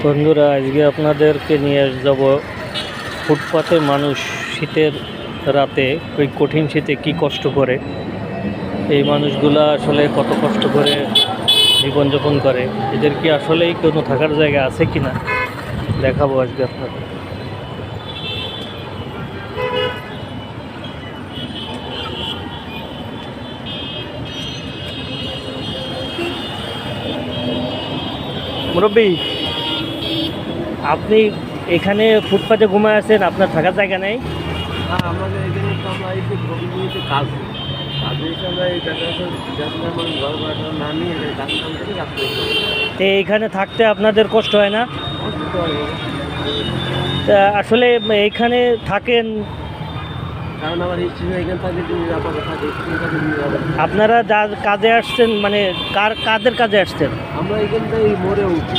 বন্ধুরা, আজকে আপনাদেরকে নিয়ে যাব ফুটপাতে মানুষ শীতের রাতে, ওই কঠিন শীতে কি কষ্ট করে। এই মানুষগুলা আসলে কত কষ্ট করে জীবনযাপন করে, এদের কি আসলেই কোনো থাকার জায়গা আছে কি না দেখাবো আজকে আপনাদের। মুরব্বী, আপনি এখানে ফুটপাতে ঘুমায় আছেন, আপনার থাকার জায়গা নেই? হ্যাঁ, আমাদের এখানে তো আমরা এই যে প্রকৃতিতে কাজে এসে আমরা এই যাতে আমার ঘর বাড়ি না নিয়ে কাজ কাম করে রাখতে তো এইখানে থাকতে আপনাদের কষ্ট হয় না? তা আসলে এইখানে থাকেন কারণ আমার হিস্ট্রি এখানে থাকে নিরাপদে থাকে, আপনারা যা কাজে আসছেন, মানে কাদের কাজে আসছেন? আমরা এখানটাই মরে উঠছি